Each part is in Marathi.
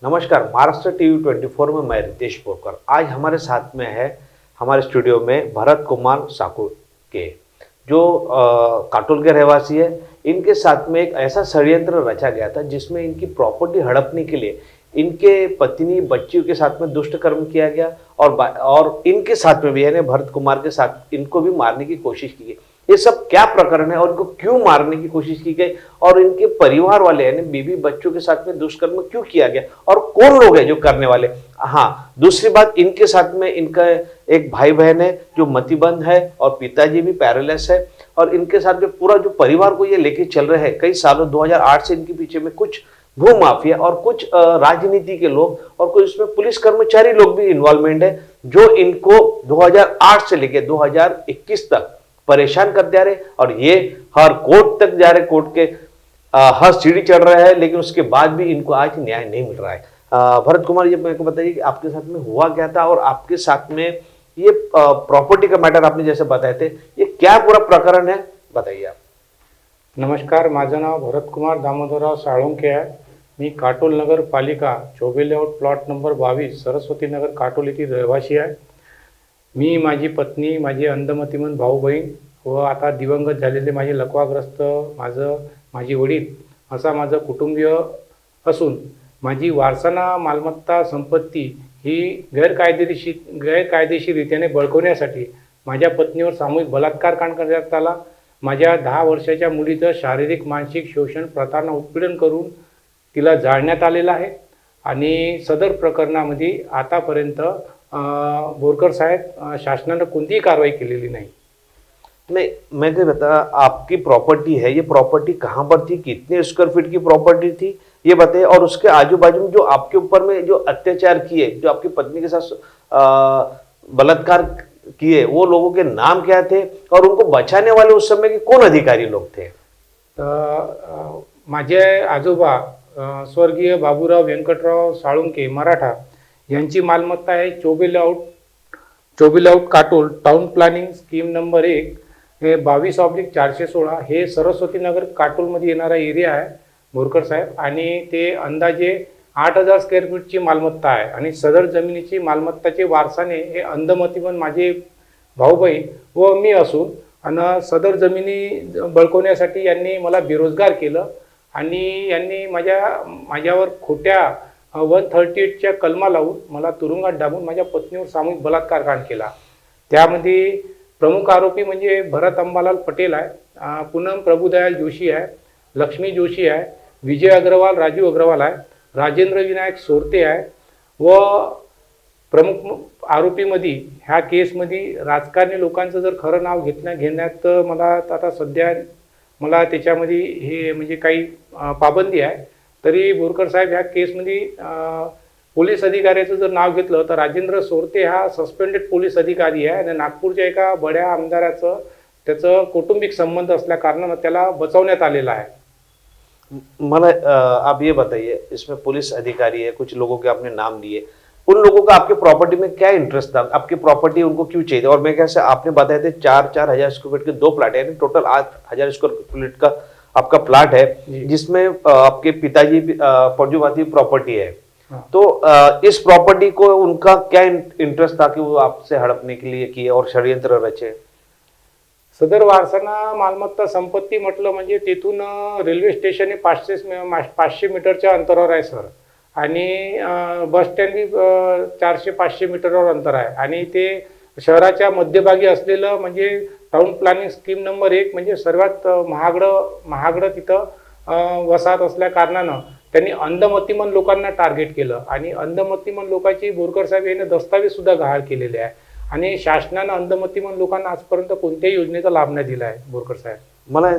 नमस्कार। महाराष्ट्र टीवी 24 में मैं रितेश बोरकर। आज हमारे साथ में है हमारे स्टूडियो में भरत कुमार साकू के जो काटोल के रहवासी है। इनके साथ में एक ऐसा षड्यंत्र रचा गया था जिसमें इनकी प्रॉपर्टी हड़पने के लिए इनके पत्नी बच्चियों के साथ में दुष्ट कर्म किया गया और इनके साथ में भी यानी भरत कुमार के साथ इनको भी मारने की कोशिश की गई। ये सब क्या प्रकरण है और इनको क्यों मारने की कोशिश की गई और इनके परिवार वाले यानी बीवी बच्चों के साथ में दुष्कर्म क्यों किया गया और कौन लोग हैं जो करने वाले। हाँ, दूसरी बात, इनके साथ में इनका एक भाई बहन है जो मतिबंध है और पिताजी भी पैरालिस है और इनके साथ जो पूरा जो परिवार को ये लेके चल रहे हैं कई सालों 2008 से इनके पीछे में कुछ भू माफिया और कुछ राजनीति के लोग और कुछ इसमें पुलिस कर्मचारी लोग भी इन्वॉल्वमेंट है जो इनको 2008 से लेकर 2021 तक परेशान करते आ रहे और ये हर कोर्ट तक जा रहे, कोर्ट के हर सीढ़ी चढ़ रहा है, लेकिन उसके बाद भी इनको आज न्याय नहीं मिल रहा है। भरत कुमार, ये मेरे को बताइए कि आपके साथ में हुआ क्या था और आपके साथ में ये प्रॉपर्टी का मैटर आपने जैसे बताए थे, ये क्या पूरा प्रकरण है, बताइए आप। नमस्कार, माझं नाव भरत कुमार दामोदरराव साळुंखे आहे। मी Katol Nagar Palika Chaube layout plot number 22 Saraswati Nagar Katol येथील रहिवासी आहे। मी, माझी पत्नी, माझे अंधमतिमंत भाऊ बहीण व आता दिवंगत झालेले माझे लकवाग्रस्त माझे वडील असा माझं कुटुंबीय असून माझी वारसाना मालमत्ता संपत्ती ही गैरकायदेशीररित्याने बळकवण्यासाठी माझ्या पत्नीवर सामूहिक बलात्कार करण्यात आला। माझ्या 10 वर्षाच्या मुलीचं शारीरिक मानसिक शोषण प्रतारणा उत्पीडन करून तिला जाळण्यात आलेलं आहे आणि सदर प्रकरणामध्ये आतापर्यंत बोरकर साहेब शासनाने कोणतीही कारवाई केलेली नाही। नहीं, मैं क्या बता, आपकी प्रॉपर्टी है, ये प्रॉपर्टी कहाँ पर थी, कितने स्क्वायर फीट की प्रॉपर्टी थी, ये बताइए। और उसके आजू बाजू में जो आपके ऊपर में जो अत्याचार किए, जो आपकी पत्नी के साथ बलात्कार किए, वो लोगों के नाम क्या थे और उनको बचाने वाले उस समय के कौन अधिकारी लोग थे? माझे आजोबा स्वर्गीय बाबूराव व्यंकटराव साळुंखे मराठा यांची मालमत्ता आहे Choubey layout Katol town planning scheme number 1 हे 22/416 हे सरस्वती नगर काटोलमध्ये येणारा एरिया आहे बोरकर साहेब आणि ते अंदाजे 8000 स्क्वेअर फीटची मालमत्ता आहे आणि सदर जमिनीची मालमत्ताचे वारसाने हे अंधमतिमंत माझे भाऊ बहीण व मी असून आणि सदर जमिनी बळकवण्यासाठी यांनी मला बेरोजगार केलं आणि यांनी माझ्यावर खोट्या 138च्या कलमा लावून मला तुरुंगात डांबून माझ्या पत्नीवर सामूहिक बलात्कार केला। त्यामध्ये प्रमुख आरोपी म्हणजे भरत अंबालाल पटेल आहे, पूनम प्रभुदयाल जोशी आहे, लक्ष्मी जोशी आहे, विजय अग्रवाल राजू अग्रवाल आहे, राजेंद्र विनायक सोरते आहे व प्रमुख आरोपीमध्ये ह्या केसमध्ये राजकारणी लोकांचं जर खरं नाव घेण्यात मला आता सध्या मला त्याच्यामध्ये हे म्हणजे काही पाबंदी आहे। तरी बोरकर साहेब ह्या केसमध्ये पोलीस अधिकाऱ्याचं जर नाव घेतलं तर राजेंद्र सोरते हा सस्पेंडेड पोलीस अधिकारी आहे आणि नागपूरच्या एका बड्या आमदाराचं त्याचं कौटुंबिक संबंध असल्या कारणानं त्याला बचावण्यात आलेला आहे। मला आप ये बताइए, इसमें पुलिस अधिकारी है, कुछ लोगों के आपने नाम लिए, उन लोगों का आपके प्रॉपर्टी में क्या इंटरेस्ट था, आपकी प्रॉपर्टी उनको क्यों चाहिए? और मैं कैसे आपने बताए थे 4-4 हजार स्क्वायर फीट के 2 प्लाट है, यानी टोटल 8,000 स्क्वायर फीट का आपका प्लाट है जिसमें आपके पिताजी परजुवाती प्रॉपर्टी है। हाँ। तो इस प्रॉपर्टी को उनका क्या इंटरेस्ट था कि वो आपसे हड़पने के लिए किए और षड्यंत्र रचे? सदर वारसाना मालमत्ता संपत्ती म्हटलं म्हणजे तिथून रेल्वे स्टेशन हे 500 मीटरच्या अंतरावर आहे सर आणि बस स्टँड भी 400-500 मीटरवर अंतर आहे आणि ते शहराच्या मध्यभागी असलेलं म्हणजे टाउन प्लॅनिंग स्कीम नंबर 1 म्हणजे सर्वात महागडं तिथं वसाहत असल्या कारणानं त्यांनी अंधमतिमंत लोकांना टार्गेट केलं आणि अंधमतिमंत लोकांची बोरकर साहेब यांनी दस्तावेज सुद्धा गहाळ केलेले आहे आणि शासनानं अंधमतिमंत लोकांना आजपर्यंत कोणत्याही योजनेचा लाभ नहीं दिला है। बोरकर साहब, मला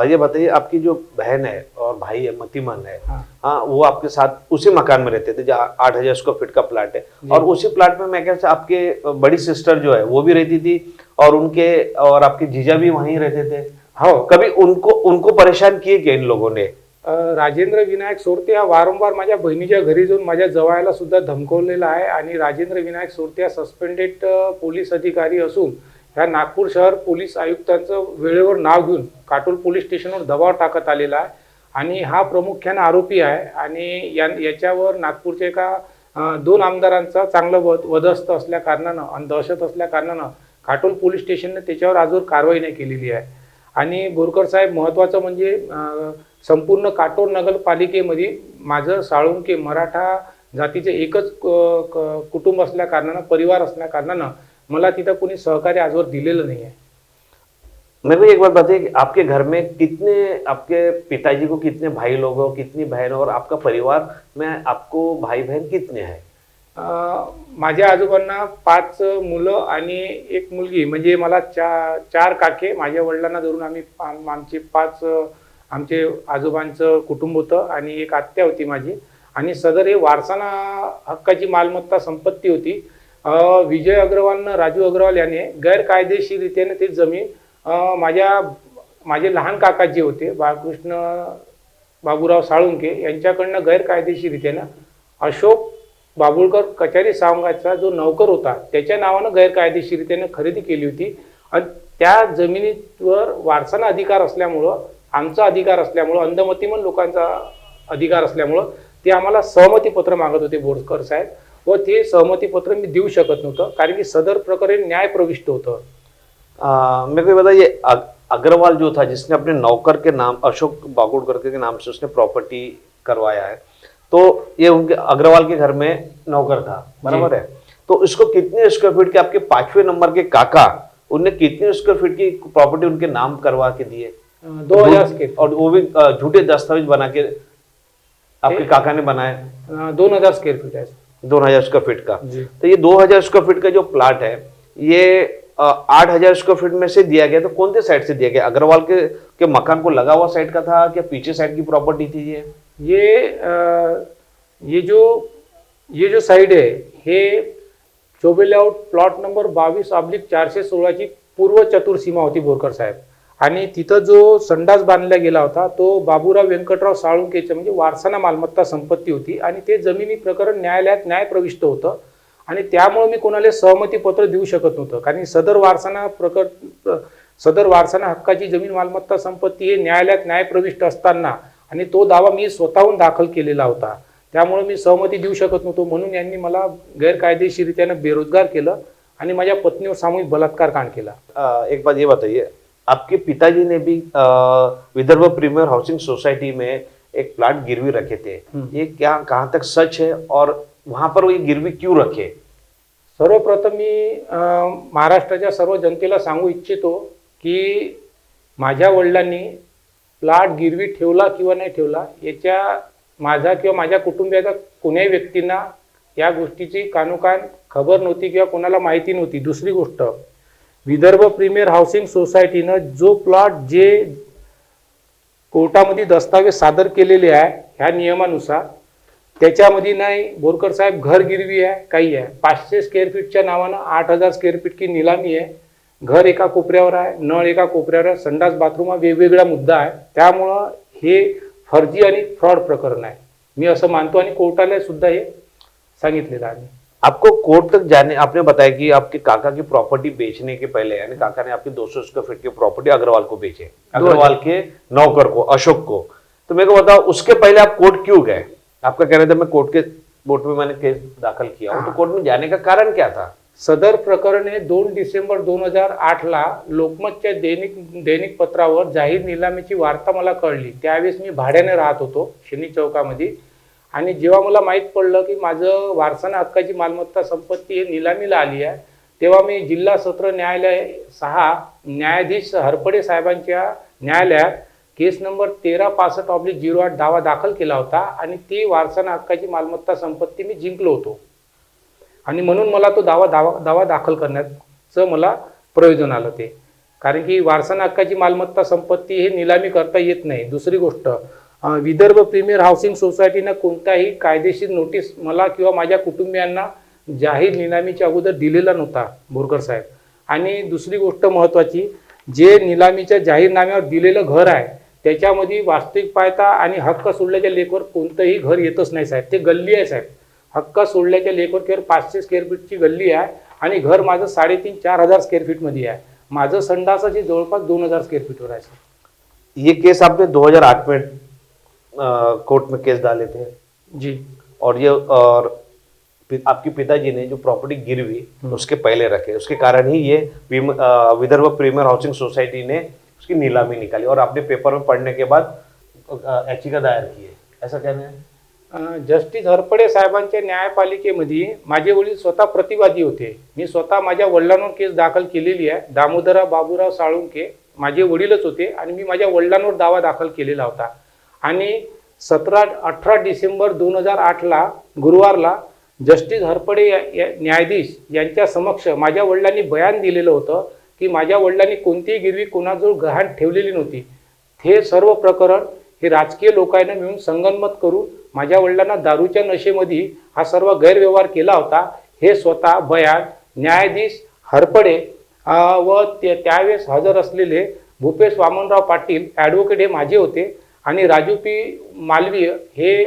ये बताइए, आपकी जो बहन है और भाई है मतिमंद है, हाँ, वो आपके साथ उसी मकान में रहते थे जो 8,000 स्क्वायर फीट का प्लाट है और उसी प्लाट में मैं कैसे आपके बड़ी सिस्टर जो है वो भी रहती थी और आपके जीजा भी वहीं रहते थे? हो। कभी उनको परेशान किए क्या इन लोगों ने? राजेंद्र विनायक सोरते हा वारंवार माझ्या बहिणीच्या घरी जाऊन माझ्या जवायला सुद्धा धमकवलेला आहे आणि राजेंद्र विनायक सोरते हा सस्पेंडेड पोलीस अधिकारी असून ह्या नागपूर शहर पोलीस आयुक्तांचं वेळेवर नाव घेऊन काटोल पोलीस स्टेशनवर दबाव टाकत आलेला आहे आणि हा प्रामुख्याने आरोपी आहे आणि याच्यावर नागपूरच्या एका 2 आमदारांचा चांगलं वधस्त असल्या कारणानं आणि दहशत असल्या कारणानं काटोल पोलीस स्टेशनने त्याच्यावर आजवर कारवाई नाही केलेली आहे. आणि बोरकर साहेब, महत्त्वाचं म्हणजे संपूर्ण काटोल नगरपालिकेमध्ये माझं साळुंके मराठा जातीचे एकच कुटुंब असल्या कारणानं, परिवार असल्या कारणानं मला तिथं कोणी सहकार्य आजवर दिलेलं नाही आहे. मेरे को एक बात बताइए कि आपके घर में कितने, आपके पिताजी को कितने भाई लोग हो, कितनी बहन और आपका परिवार में आपको भाई बहन कितने हैं? माझ्या आजोबांना 5 मुलं आणि 1 मुलगी, म्हणजे मला 4 काके. माझ्या वडिलांना धरून आमचे 5 आमचे आजोबांचं कुटुंब होतं आणि 1 आत्या होती माझी. आणि सदर हे वारसाना हक्काची मालमत्ता संपत्ती होती. विजय अग्रवालनं, राजू अग्रवाल याने गैरकायदेशीररीत्याने ते जमीन माझे लहान काका जे होते बाळकृष्ण बाबूराव साळुंके यांच्याकडनं गैरकायदेशीररीत्यानं अशोक बाबुळकर कचारी सावंगाचा जो नौकर होता त्याच्या नावानं गैरकायदेशीररीत्याने खरेदी केली होती. आणि त्या जमिनीवर वारसाना अधिकार असल्यामुळं, आमचा अधिकार असल्यामुळं, अंधमतीमन लोकांचा अधिकार असल्यामुळं ते आम्हाला सहमतीपत्र मागत होते बोरकर साहेब. व ते सहमतीपत्र मी देऊ शकत नव्हतं कारण की सदर प्रकरण न्यायप्रविष्ट होतं. मेरे को ये बताइए, अग्रवाल जो था जिसने अपने नौकर के नाम, अशोक बागुड़कर के नाम से उसने प्रॉपर्टी करवाया है, तो ये उनके अग्रवाल के घर में नौकर था, बराबर है? तो इसको कितने स्क्वायर फीट के, आपके 5वें नंबर के काका, उनने कितने स्क्वायर फीट की प्रॉपर्टी उनके नाम करवा के दिए? 2000 स्क्वायर, और वो भी झूठे दस्तावेज बना के आपके काका ने बनाए? 2000 स्क्वायर फीट है. 2000 स्क्वायर फीट का. जी. तो ये 2000 स्क्वायर फीट का जो प्लाट है, ये 8000 स्क्वायर फीट में से दिया गया, तो कौन से साइड से दिया गया? अग्रवाल के मकान को लगा हुआ साइड का था क्या पीछे साइड की प्रॉपर्टी थी ये जो साइड है हे चोबे लेआउट प्लॉट नंबर 22/416 ची पूर्व चतुर्सीमा होती बोरकर साहेब. आणि तिथं जो संडास बांधला गेला होता तो बाबूराव व्यंकटराव साळुंकेचं म्हणजे वारसाना मालमत्ता संपत्ती होती आणि ते जमिनी प्रकरण न्यायालयात न्यायप्रविष्ट होतं. आणि त्यामुळे मी कोणाला सहमतीपत्र देऊ शकत नव्हतं कारण सदर वारसाना हक्काची जमीन मालमत्ता संपत्ती हे न्यायालयात न्यायप्रविष्ट असताना आणि तो दावा मी स्वतःहून दाखल केलेला होता. त्यामुळे मी सहमती देऊ शकत नव्हतो. म्हणून यांनी मला गैरकायदेशीररीत्याने बेरोजगार केलं आणि माझ्या पत्नीवर सामूहिक बलात्कार कांड केला. एक बात ये बताइए, आपके पिताजी ने भी विदर्भ प्रीमियर हाउसिंग सोसाइटी में एक प्लाट गिरवी रखे थे, ये क्या कहाँ तक सच है और वहां पर वो गिरवी क्यों रखे? सर्वप्रथम मी महाराष्ट्राच्या सर्व जनतेला सांगू इच्छितो की माझ्या वडिलांनी प्लॉट गिरवी ठेवला किंवा नाही ठेवला याच्या माझा किंवा माझ्या कुटुंबियाचा कोण्याही व्यक्तींना या गोष्टीची कानोकान खबर नव्हती किंवा कोणाला माहिती नव्हती. दुसरी गोष्ट, विदर्भ प्रीमियर हाऊसिंग सोसायटीनं जो प्लॉट जे कोर्टामध्ये दस्तावेज सादर केलेले आहे ह्या नियमानुसार त्याच्यामध्ये नाही बोरकर साहेब घर गिरवी आहे काही आहे. 500 स्क्वेअर फीटच्या नावानं 8000 स्क्वेअर फीट की निलामी आहे. घर एका कोपऱ्यावर आहे, नळ एका कोपऱ्यावर आहे, संडास बाथरूम हा वेगवेगळा मुद्दा आहे. त्यामुळं हे फर्जी आणि फ्रॉड प्रकरण आहे मी असं मानतो आणि कोर्टाला सुद्धा हे सांगितलेलं आहे. आपको कोर्ट तक जाने, आपने बताया कि आपके काका की प्रॉपर्टी बेचने के पहले यानी काका ने आपकी 200 स्क्वायर फीट की प्रॉपर्टी अग्रवाल को बेचे, अग्रवाल के नौकर को, अशोक को. तो मेरे को बताओ उसके पहले आप कोर्ट क्यों गए? आपका कहना था मैं कोर्ट में मैंने केस दाखल किया. तो कोर्ट में जाने का कारण क्या था? सदर प्रकरण हे 2 डिसेंबर 2008 ला लोकमतच्या दैनिक पत्रावर जाहीर निलामीची वार्ता मला कळली. त्यावेळेस मी भाड्याने राहत होतो शनी चौकामध्ये आणि जेव्हा मला माहीत पडलं की माझं वारसाना हक्काची मालमत्ता संपत्ती हे निलामीला आली आहे तेव्हा मी जिल्हा सत्र न्यायालय 6 न्यायाधीश हरपडे साहेबांच्या न्यायालयात केस नंबर 1365/08 दावा दाखल केला होता आणि ती वारसाना हक्काची मालमत्ता संपत्ती मी जिंकलो होतो आणि म्हणून मला तो दावा दाखल करण्याचं मला प्रयोजन आलं ते. कारण की वारसाना हक्काची मालमत्ता संपत्ती हे निलामी करता येत नाही. दुसरी गोष्ट, विदर्भ प्रीमियर हाऊसिंग सोसायटीनं कोणताही कायदेशीर नोटीस मला किंवा माझ्या कुटुंबियांना जाहीर निलामीच्या अगोदर दिलेला नव्हता बोरकर साहेब. आणि दुसरी गोष्ट महत्त्वाची, जे निलामीच्या जाहीरनाम्यावर दिलेलं घर आहे त्याच्यामध्ये वास्तविक पाहता आणि हक्क सोडल्याच्या लेखवर कोणतंही घर येतच नाही साहेब. ते गल्ली आहे साहेब. हक्क सोडल्याच्या लेखवर केवळ 500 स्क्वेअर फीटची गल्ली आहे आणि घर माझं 3,500-4,000 स्क्वेअर फीटमध्ये आहे. माझं संडासाची जवळपास 2000 स्क्वेअर फीटवर आहे. ये केस आपने 2008 में कोर्ट में केस डाले थे जी और आपके पिताजी ने जो प्रॉपर्टी गिरवी उसके पहले रखे, उसके कारण ही ये विदर्भ प्रीमियर हाउसिंग सोसाइटी ने उसकी नीलामी निकाली और आपने पेपर में पढ़ने के बाद याचिका दायर की है, ऐसा कहना है? जस्टिस हरपडे साहेबांच्या न्यायपालिकेमध्ये माझे वडील स्वतः प्रतिवादी होते. मी स्वतः माझ्या वडिलांवर केस दाखल केलेली आहे. दामोदरराव बाबूराव साळुंके माझे वडीलच होते आणि मी माझ्या वडिलांवर दावा दाखल केलेला होता. आणि 18 डिसेंबर 2008ला गुरुवारला जस्टिस हरपडे न्यायाधीश यांच्या समक्ष माझ्या वडिलांनी बयान दिलेलं होतं की माझ्या वडिलांनी कोणतीही गिरवी कोणाजवळ गहाण ठेवलेली नव्हती. हे सर्व प्रकरण हे राजकीय लोकांना मिळून संगनमत करून माझ्या वडिलांना दारूच्या नशेमध्ये हा सर्व गैरव्यवहार केला होता. हे स्वतः बयान न्यायाधीश हरपडे व त्यावेळेस हजर असलेले भूपेश वामनराव पाटील ॲडव्होकेट हे माझे होते आणि राजू पी मालवीय हे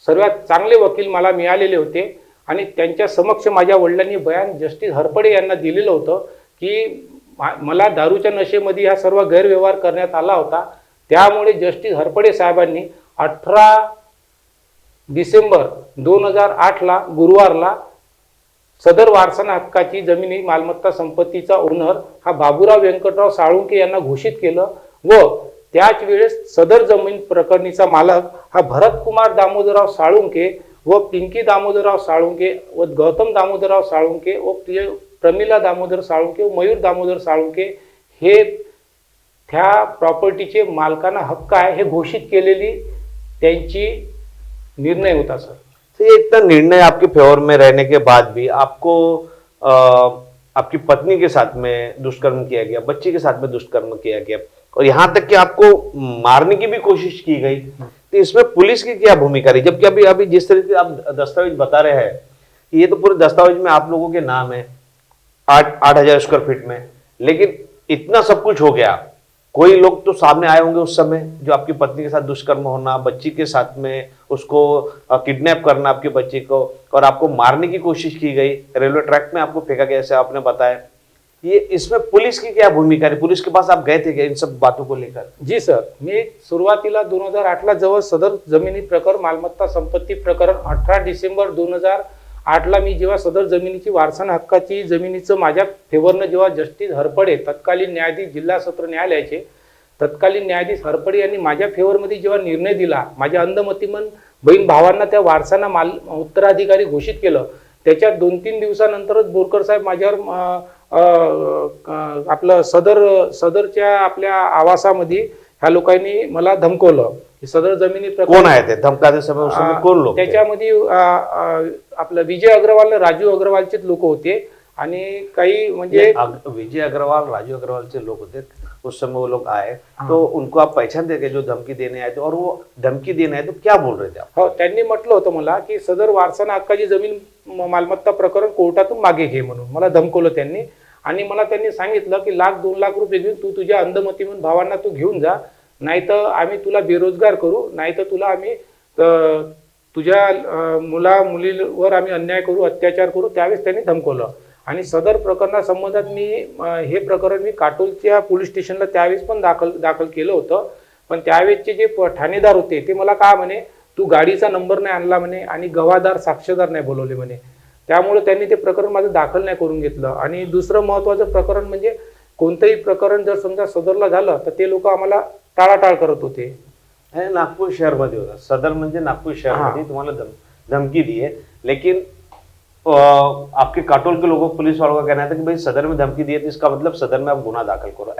सर्वात चांगले वकील मला मिळालेले होते आणि त्यांच्या समक्ष माझ्या वडिलांनी बयान जस्टिस हरपडे यांना दिलेलं होतं की मला दारूच्या नशेमध्ये हा सर्व गैरव्यवहार करण्यात आला होता. त्यामुळे जस्टिस हरपडे साहेबांनी 18 डिसेंबर 2008ला गुरुवारला सदर वारसा हक्काची जमिनी मालमत्ता संपत्तीचा ओनर हा बाबूराव व्यंकटराव साळुंके यांना घोषित केलं व त्याच वेळेस सदर जमीन प्रकरणीचा मालक हा भरतकुमार दामोदरराव साळुंके व पिंकी दामोदरराव साळुंके व गौतम दामोदरराव साळुंके व प्रमिला दामोदर साळुंके व मयूर दामोदर साळुंके हे त्या प्रॉपर्टीचे मालकांना हक्क आहे हे घोषित केलेली त्यांची निर्णय होता सर. तो ये इतना निर्णय आपके फेवर में रहने के बाद भी आपको आपकी पत्नी के साथ में दुष्कर्म किया गया, बच्ची के साथ में दुष्कर्म किया गया और यहाँ तक कि आपको मारने की भी कोशिश की गई, तो इसमें पुलिस की क्या भूमिका रही? जबकि अभी अभी जिस तरीके से आप दस्तावेज बता रहे हैं कि ये तो पूरे दस्तावेज में आप लोगों के नाम है 8,000 स्क्वायर फीट में, लेकिन इतना सब कुछ हो गया, कोई लोग तो सामने आए होंगे उस समय जो आपकी पत्नी के साथ दुष्कर्म होना, बच्ची के साथ में उसको किडनैप करना आपकी बच्ची को और आपको मारने की कोशिश की गई, रेलवे ट्रैक में आपको फेंका गया, ऐसे आपने बताया. ये इसमें पुलिस की क्या भूमिका है? पुलिस के पास आप गए थे क्या इन सब बातों को लेकर? जी सर, मी सुरुवातीला 2008ला जेव्हा सदर जमिनी प्रकरण मालमत्ता संपत्ती प्रकरण 18 डिसेंबर 2008ला मी जेव्हा सदर जमिनीची वारसा हक्काची जमिनीचं माझ्या फेवरनं जेव्हा जस्टिस हरपडे तत्कालीन न्यायाधीश जिल्हा सत्र न्यायालयाचे तत्कालीन न्यायाधीश हरपडे यांनी माझ्या फेवरमध्ये जेव्हा निर्णय दिला, माझ्या अंधमतीमन बहीण भावांना त्या वारसाना उत्तराधिकारी घोषित केलं, त्याच्या 2-3 दिवसानंतरच बोरकर साहेब माझ्यावर आपलं सदरच्या आपल्या आवासामध्ये ह्या लोकांनी मला धमकवलं. सदर जमिनी कोण आहे ते धमकाचे समय उस समय कोण लोक? त्याच्यामध्ये आपलं विजय अग्रवाल राजू अग्रवालचेच लोक होते आणि काही म्हणजे विजय अग्रवाल राजू अग्रवालचे लोक होते उस समय वो लोग आए. तो उनको आप पहचानते थे जो धमकी देने आए थे और वो धमकी देने आए तो क्या बोल रहे थे आप? हो, त्यांनी म्हटलं होतं मला की सदर वारसा हक्काची जमीन मालमत्ता प्रकरण कोर्टातून मागे घे म्हणून मला धमकवलं त्यांनी आणि मला त्यांनी सांगितलं की 1,00,000-2 लाख रुपये घेऊन तू तुझ्या अंधमतीमन भावांना तू घेऊन जा, नाहीतर आम्ही तुला बेरोजगार करू, नाहीतर तुला आम्ही तुझ्या मुलीवर आम्ही अन्याय करू, अत्याचार करू. त्यावेळेस त्यांनी धमकवलं आणि सदर प्रकरणासंबंधात मी हे प्रकरण मी काटोलच्या पोलीस स्टेशनला त्यावेळेस पण दाखल केलं होतं. पण त्यावेळेसचे जे ठाणेदार होते ते मला काय म्हणे, तू गाडीचा नंबर नाही आणला म्हणे आणि गवाहदार साक्षीदार नाही बोलवले म्हणे. त्यामुळे त्यांनी ते प्रकरण माझं दाखल नाही करून घेतलं. आणि दुसरं महत्त्वाचं प्रकरण म्हणजे कोणतंही प्रकरण जर समजा सदरला झालं तर ते लोक आम्हाला टाळाटाळ करत होते. नागपूर शहर मध्ये होता सदर म्हणजे नागपूर शहर मध्ये तुम्हाला धमकी दी है, लेकिन आपके काटोल के लोगों पुलिस वालों का कहना था कि भाई सदर में धमकी दी है तो इसका मतलब सदर में आप गुना दाखिल करो.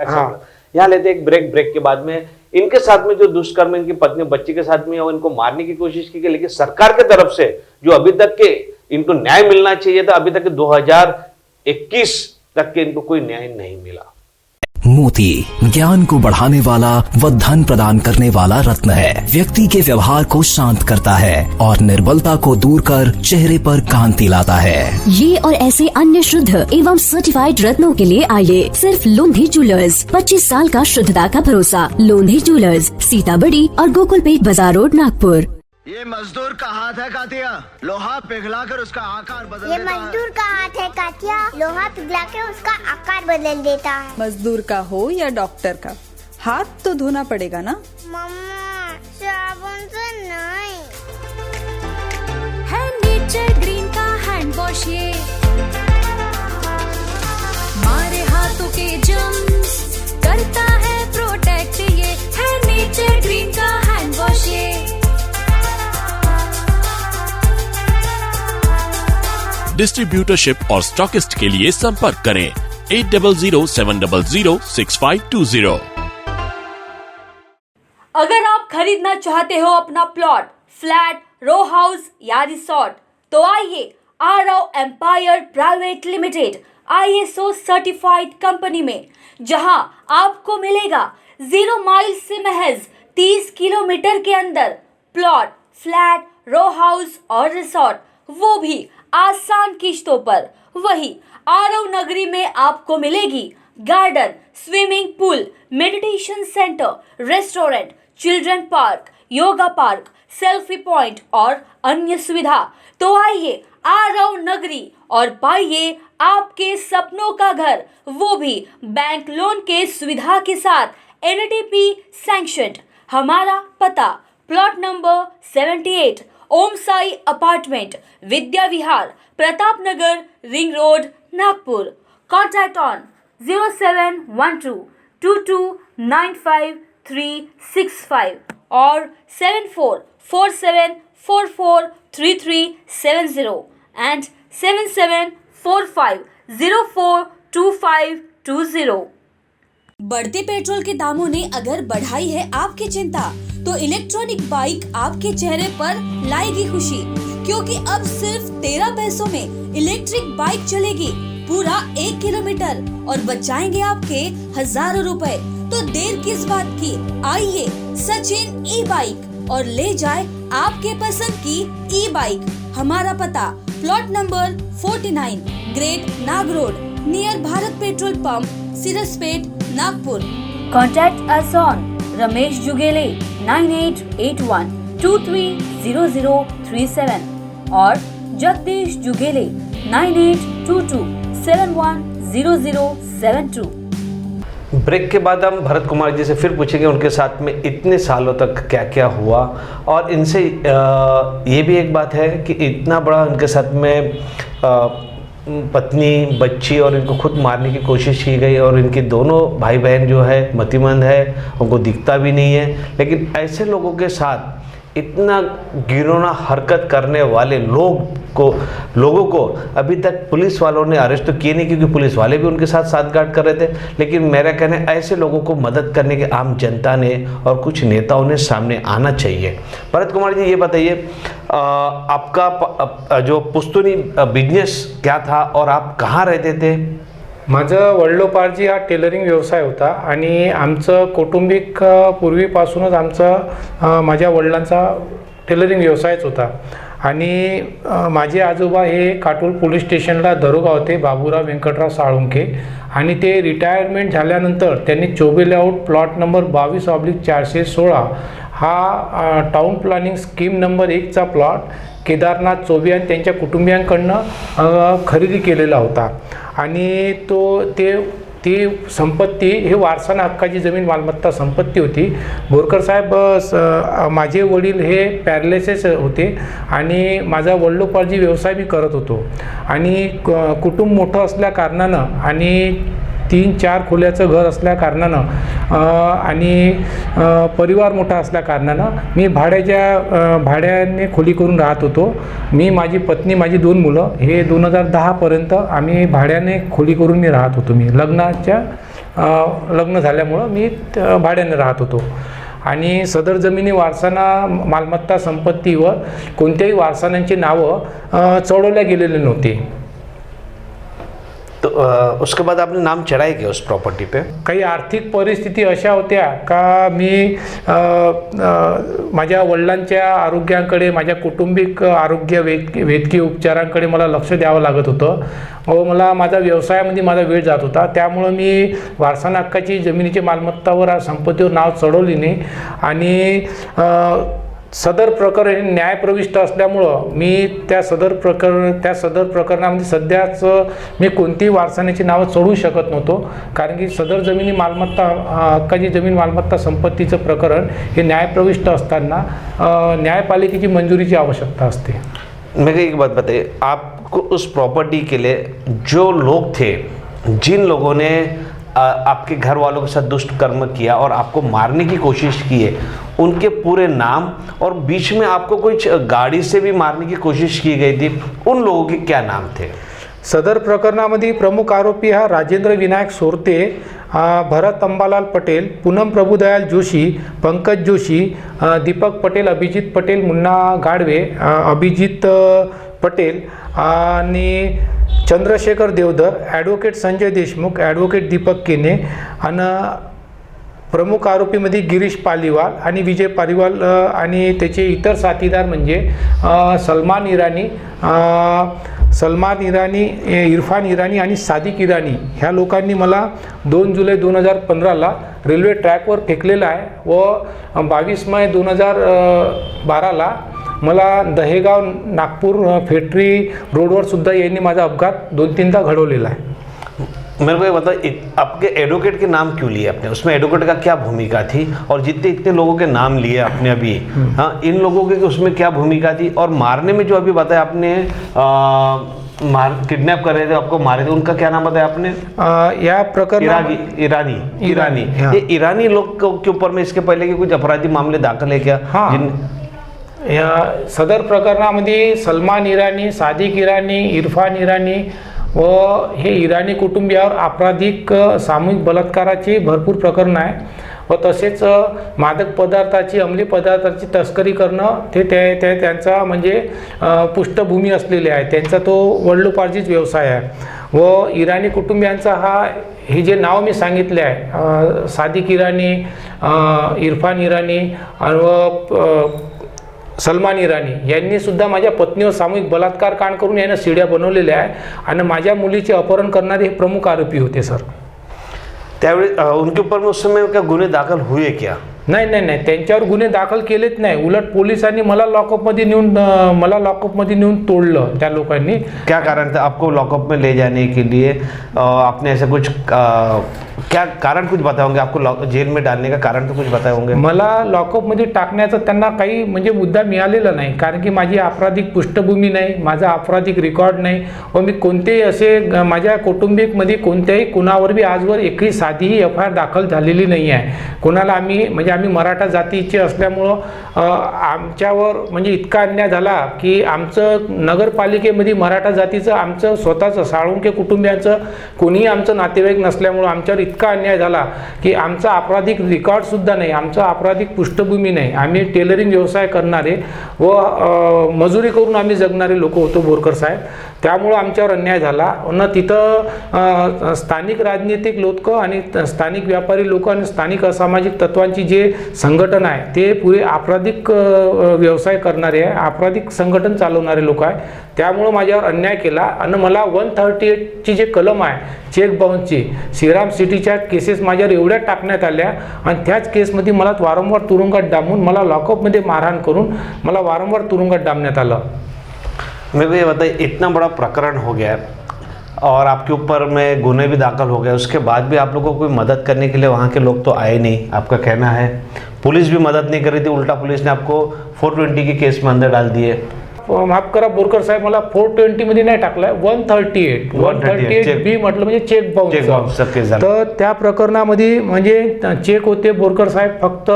यहाँ लेते एक ब्रेक के बाद में इनके साथ में जो दुष्कर्म इनकी पत्नी बच्ची के साथ में और इनको मारने की कोशिश की गई, लेकिन सरकार की तरफ से जो अभी तक के इनको न्याय मिलना चाहिए था, अभी तक 2021 तक के इनको कोई न्याय नहीं मिला. मोती ज्ञान को बढ़ाने वाला व धन प्रदान करने वाला रत्न है. व्यक्ति के व्यवहार को शांत करता है और निर्बलता को दूर कर चेहरे पर कांति लाता है. ये और ऐसे अन्य शुद्ध एवं सर्टिफाइड रत्नों के लिए आइए सिर्फ लोंधी ज्वेलर्स. 25 साल का शुद्धता का भरोसा. लोंधी ज्वेलर्स, सीताबड़ी और गोकुलपेट बाजार रोड, नागपुर. ये मजदूर का हाथ है कातिया, लोहा पिघलाकर उसका आकार बदल ये देता है. मजदूर का हाथ है कातिया, लोहा पिघला के उसका आकार बदल देता है. मजदूर का हो या डॉक्टर का, हाथ तो धोना पड़ेगा ना. मम्मा साबुन टेंशन नहीं है नेचर ग्रीन का हैंड वॉश ये मारे हाथों के जम्स करता है प्रोटेक्ट ये है नेचर ग्रीन का हैंड वॉश ये डिस्ट्रीब्यूटरशिप और स्टॉकिस्ट के लिए संपर्क करें 8007006520। अगर आप खरीदना चाहते हो अपना प्लॉट, फ्लैट, रो हाउस या रिसोर्ट, तो आइए Aarav empire private limited ISO certified company में, जहां आपको मिलेगा 0 माइल से महज 30 किलोमीटर के अंदर प्लॉट, फ्लैट, रो हाउस और रिसोर्ट, वो भी आसान किश्तों पर। वही आरव नगरी में आपको मिलेगी garden, swimming pool, meditation centre, restaurant, children park, yoga park, selfie point और अन्य सुविधा। तो आइए आरव नगरी और पाइए आपके सपनों का घर, वो भी बैंक लोन के सुविधा के साथ, NTP सैंक्शनड। हमारा पता plot number 78, Om Sai apartment, Vidya Vihar, Pratap Nagar, ring road, Nagpur. Contact on 0712295365 और 7447443370 and 7745042520। बढ़ते पेट्रोल के दामों ने अगर बढ़ाई है आपकी चिंता, तो इलेक्ट्रॉनिक बाइक आपके चेहरे पर लाएगी खुशी, क्योंकि अब सिर्फ 13 पैसों में इलेक्ट्रिक बाइक चलेगी पूरा 1 किलोमीटर और बचाएंगे आपके हजारों रुपए। तो देर किस बात की, आइए सचिन ई बाइक और ले जाए आपके पसंद की ई बाइक। हमारा पता plot number 49, great Nag road, near Bharat petrol pump, Siraspet, Nagpur. Contact us on Ramesh Jugele 9881230037 और जगदीश जुगेले 9822710072। ब्रेक के बाद हम भरत कुमार जी से फिर पूछेंगे उनके साथ में इतने सालों तक क्या क्या हुआ, और इनसे ये भी एक बात है कि इतना बड़ा उनके साथ में पत्नी, बच्ची और इनको खुद मारने की कोशिश की गई, और इनके दोनों भाई बहन जो है मतिमंद है, उनको दिखता भी नहीं है। लेकिन ऐसे लोगों के साथ इतना घिनौना हरकत करने वाले लोगों को अभी तक पुलिस वालों ने अरेस्ट तो किए नहीं, क्योंकि पुलिस वाले भी उनके साथ साठगांठ कर रहे थे। लेकिन मेरा कहना है ऐसे लोगों को मदद करने के आम जनता ने और कुछ नेताओं ने सामने आना चाहिए। भरत कुमार जी, ये बताइए आपका जो पुस्तुनी बिजनेस क्या था और आप कहाँ रहते थे? माझं वडिलोपार्जी हा टेलरिंग व्यवसाय होता आणि आमचं कौटुंबिक पूर्वीपासूनच माझ्या वडिलांचा टेलरिंग व्यवसायच होता। आणि माझे आजोबा हे काटोल पोलीस स्टेशनला दरोगा होते, बाबूराव व्यंकटराव साळुंखे, आणि ते रिटायरमेंट झाल्यानंतर त्यांनी चोबे लेआउट प्लॉट नंबर 22/416 हा टाउन प्लॅनिंग स्कीम नंबर 1चा प्लॉट केदारनाथ चोबे आणि त्यांच्या कुटुंबियांकडनं खरेदी केलेला होता। आणि ती संपत्ती हे वारसाना हक्काची जमीन मालमत्ता संपत्ती होती। बोरकर साहेब माझे वडील हे पॅरालिसिस होते आणि माझा वडिलोपार्जी व्यवसाय मी करत होतो, आणि कुटुंब मोठं असल्या कारणानं आणि 3-4 खोल्याचं घर असल्या कारणानं आणि परिवार मोठा असल्या कारणानं मी भाड्याने खोली करून राहत होतो। मी, माझी पत्नी, माझी 2 मुलं, हे 2010 पर्यंत आम्ही भाड्याने खोली करून मी राहत होतो। मी लग्न झाल्यामुळं मी भाड्याने राहत होतो, आणि सदर जमिनी वारसाना मालमत्ता संपत्तीवर कोणत्याही वारसांची नावं चढवल्या गेलेले नव्हते। तो उसके बाद आपने नाम चढ़ाए क्या उस प्रॉपर्टी पे? काही आर्थिक परिस्थिती अशा होत्या का मी माझ्या वडिलांच्या आरोग्याकडे, माझ्या कौटुंबिक आरोग्य वैद्यकीय उपचारांकडे मला लक्ष द्यावं लागत होतं, व मला माझा व्यवसायामध्ये माझा वेळ जात होता। त्यामुळे मी वारसा हक्काची जमिनीची मालमत्तावर संपत्तीवर नाव चढवली नाही, आणि सदर प्रकरण हे न्यायप्रविष्ट असल्यामुळं मी त्या सदर प्रकरणामध्ये सध्याच मी कोणतीही वारसाण्याची नावं चढवू शकत नव्हतो, कारण की सदर जमिनी मालमत्ता हक्काची जमीन मालमत्ता संपत्तीचं प्रकरण हे न्यायप्रविष्ट असताना न्यायपालिकेची मंजुरीची आवश्यकता असते. मेरे को एक बात बताइए, आपको उस प्रॉपर्टी के लिए जो लोग थे, जिन लोगों ने आपके घर वालों के साथ दुष्ट कर्म किया और आपको मारने की कोशिश की है, उनके पूरे नाम, और बीच में आपको कुछ गाड़ी से भी मारने की कोशिश की गई थी, उन लोगों के क्या नाम थे? सदर प्रकरणामध्ये प्रमुख आरोपी हा राजेंद्र विनायक सोरते, भरत अंबालाल पटेल, पूनम प्रभुदयाल जोशी, पंकज जोशी, दीपक पटेल, अभिजित पटेल, मुन्ना गाडवे, अभिजित पटेल आणि चंद्रशेखर देवधर, ॲडव्होकेट संजय देशमुख, ॲडव्होकेट दीपक केने आणि प्रमुख आरोपीमध्ये गिरीश पालीवाल आणि विजय पालीवाल आणि त्याचे इतर साथीदार म्हणजे सलमान इराणी, इरफान इराणी आणि सादिक इराणी ह्या लोकांनी मला 2 जुलै 2015ला रेल्वे ट्रॅकवर फेकलेलं आहे व 22 मे 2012ला मला दहेगाव नागपूर फेटरी रोडवर सुद्धा यांनी माझा अपघात 2-3दा घडवलेला आहे. मेरे को ये बताइए, आपके एडवोकेट के नाम क्यों लिए आपने? उसमें एडवोकेट का क्या भूमिका थी? और जितने इतने लोगों के नाम लिए आपने अभी, हाँ, इन लोगों के उसमें क्या भूमिका थी? और मारने में जो अभी बताया आपने, किडनैप कर रहे थे, आपको मारे थे, उनका क्या नाम बताया आपने? या प्रकरण ईरानी, हाँ. ये ईरानी लोग के ऊपर में इसके पहले के कुछ अपराधी मामले दाखिल है क्या? हाँ. या सदर प्रकरणामध्ये सलमान इराणी, सादिक इराणी, इरफान इराणी व हे इराणी कुटुंबियावर आपराधिक सामूहिक बलात्काराची भरपूर प्रकरण आहे व तसेच मादक पदार्थाची, अंमली पदार्थाची तस्करी करणं ते त्यांचा म्हणजे पृष्ठभूमी असलेली आहे. त्यांचा तो वडिलोपार्जित व्यवसाय आहे व इराणी कुटुंबियांचा हे जे नाव मी सांगितले आहे, सादिक इराणी, इरफान इराणी व सलमान इराणी यांनी सुद्धा माझ्या पत्नीवर सामूहिक बलात्कार कांड करून यानं सीड्या बनवलेल्या आहे आणि माझ्या मुलीचे अपहरण करणारे हे प्रमुख आरोपी होते सर. त्यावेळी उनके ऊपर में उस समय क्या गुन्हे दाखल हुए क्या? नाही, त्यांच्यावर गुन्हे दाखल केलेच नाही. उलट पोलिसांनी मला लॉकअपमध्ये नेऊन तोडलं त्या लोकांनी. क्या कारण था आपको लॉकअप में ले जाने के लिए? आपने ऐसा कुछ क्या कारण कुछ बताए होंगे? आपको जेल में डालने का कारण तो कुछ बताए होंगे? मला लॉकअपमध्ये टाकण्याचं त्यांना काही म्हणजे मुद्दा मिळालेला नाही, कारण की माझी आपराधिक पृष्ठभूमी नाही, माझा आपराधिक रेकॉर्ड नाही व मी कोणतेही असे माझ्या कौटुंबिकमध्ये कोणत्याही कुणावर बी आजवर एकही साधीही FIR दाखल झालेली नाही आहे. कोणाला आम्ही मराठा जातीचे असल्यामुळं आमच्यावर म्हणजे इतका अन्याय झाला की आमचं नगरपालिकेमध्ये मराठा जातीचं आमचं स्वतःचं साळुंके कुटुंबियांचं कोणीही आमचं नातेवाईक नसल्यामुळं आमच्यावर इतका अन्याय झाला की आमचा आपराधिक रेकॉर्डसुद्धा नाही, आमचा आपराधिक पृष्ठभूमी नाही. आम्ही टेलरिंग व्यवसाय करणारे व मजुरी करून आम्ही जगणारे लोक होतो बोरकर साहेब. त्यामुळं आमच्यावर अन्याय झाला न तिथं स्थानिक राजनीतिक लोक आणि स्थानिक व्यापारी लोक आणि स्थानिक असामाजिक तत्वांची जे संघटन आहे ते पुरे आपराधिक व्यवसाय करणारे आहे, आपराधिक संघटन चालवणारे लोक आहे. त्यामुळं माझ्यावर अन्याय केला आणि मला 138ची जे कलम आहे चेक बाउन्सची, श्रीराम सिटीच्या केसेस माझ्यावर एवढ्या टाकण्यात आल्या आणि त्याच केसमध्ये मला वारंवार तुरुंगात डांबून मला लॉकअपमध्ये मारहाण करून मला वारंवार तुरुंगात डांबण्यात आलं. मेरे को ये बताइए, इतना बड़ा प्रकरण हो गया और आपके ऊपर में गुन्हे भी दाखिल हो गए, उसके बाद भी आप लोगों को कोई मदद करने के लिए वहाँ के लोग तो आए नहीं, आपका कहना है? पुलिस भी मदद नहीं कर रही थी, उल्टा पुलिस ने आपको 420 के केस में अंदर डाल दिए. माफ करा बोरकर साहेब, मला 420 मध्ये नाही टाकलाय, 138B म्हटलं म्हणजे चेक बाउन्स. तर त्या प्रकरणामध्ये म्हणजे चेक होते बोरकर साहेब फक्त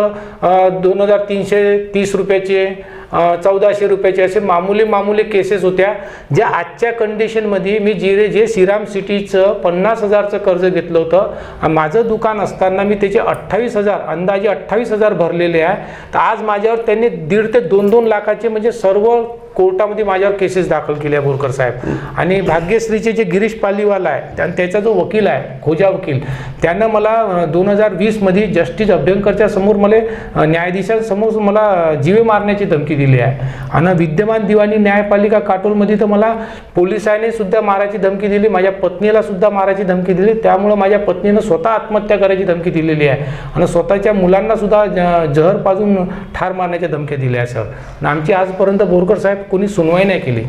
2330 रुपयाचे, 1400 रुपयाचे असे मामूली केसेस होत्या, ज्या आजच्या कंडिशनमध्ये मी जे श्रीराम सिटीचं 50,000चं कर्ज घेतलं होतं, माझं दुकान असताना मी त्याचे 28,000 अंदाजे 28,000 भरलेले आहे. तर आज माझ्यावर त्यांनी 1.5 ते 2 लाखाचे म्हणजे सर्व कोर्टामध्ये माझ्यावर केसेस दाखल केल्या बोरकर साहेब. आणि भाग्यश्रीचे जे गिरीश पालीवाला आहे आणि त्याचा जो वकील आहे खोजा वकील, त्यानं मला 2020 मध्ये जस्टिस अभ्यंकरच्या समोर मला न्यायाधीशांसमोर मला जीवे मारण्याची धमकी धमकी दिली आहे. आणि विद्यमान दिवाणी न्यायपालिका काटोलमध्ये तर मला पोलिसांनी सुद्धा मारायची धमकी दिली, माझ्या पत्नीला सुद्धा मारायची धमकी दिली. त्यामुळं माझ्या पत्नीनं स्वतः आत्महत्या करायची धमकी दिलेली आहे आणि स्वतःच्या मुलांना सुद्धा जहर पाजून ठार मारण्याच्या धमक्या दिल्या आहे सर. आणि आमची आजपर्यंत बोरकर साहेब कोणी सुनवाई नाही केली.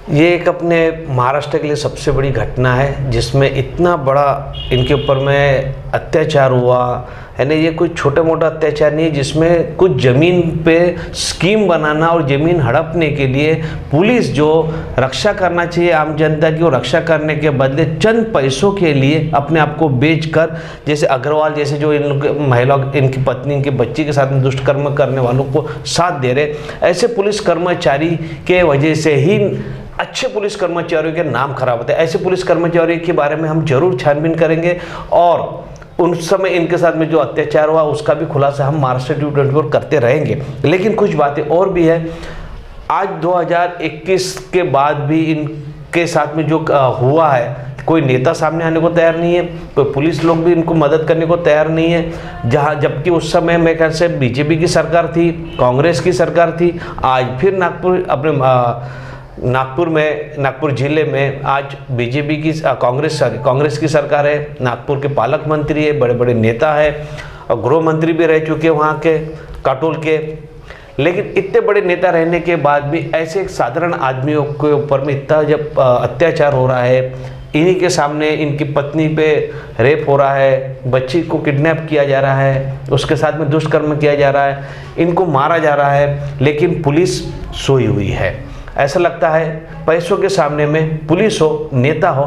ये एक अपने महाराष्ट्र के लिए सबसे बड़ी घटना है जिसमें इतना बड़ा इनके ऊपर में अत्याचार हुआ है ना. ये कोई छोटा मोटा अत्याचार नहीं है जिसमें कुछ ज़मीन पे स्कीम बनाना और ज़मीन हड़पने के लिए पुलिस जो रक्षा करना चाहिए आम जनता की, वो रक्षा करने के बदले चंद पैसों के लिए अपने आप को बेचकर, जैसे अग्रवाल जैसे जो इन लोग महिला इनकी पत्नी इनके बच्ची के साथ में दुष्कर्म करने वालों को साथ दे रहे, ऐसे पुलिस कर्मचारी के वजह से ही अच्छे पुलिस कर्मचारियों के नाम खराब होते हैं. ऐसे पुलिस कर्मचारियों के बारे में हम जरूर छानबीन करेंगे और उन समय इनके साथ में जो अत्याचार हुआ उसका भी खुलासा हम महाराष्ट्र टीवी 24 करते रहेंगे. लेकिन कुछ बातें और भी है. आज 2021 के बाद भी इनके साथ में जो हुआ है, कोई नेता सामने आने को तैयार नहीं है, कोई पुलिस लोग भी इनको मदद करने को तैयार नहीं है. जबकि उस समय मेरे ख्याल से बीजेपी की सरकार थी, कांग्रेस की सरकार थी. आज फिर नागपुर जिले में आज बीजेपी की कांग्रेस की सरकार है. नागपुर के पालक मंत्री है, बड़े बड़े नेता है और गृह मंत्री भी रह चुके हैं वहाँ के काटोल के. लेकिन इतने बड़े नेता रहने के बाद भी ऐसे एक साधारण आदमियों के ऊपर में इतना जब अत्याचार हो रहा है, इन्हीं के सामने इनकी पत्नी पे रेप हो रहा है, बच्ची को किडनैप किया जा रहा है, उसके साथ में दुष्कर्म किया जा रहा है, इनको मारा जा रहा है, लेकिन पुलिस सोई हुई है. ऐसा लगता है पैसों के सामने में पुलिस हो, नेता हो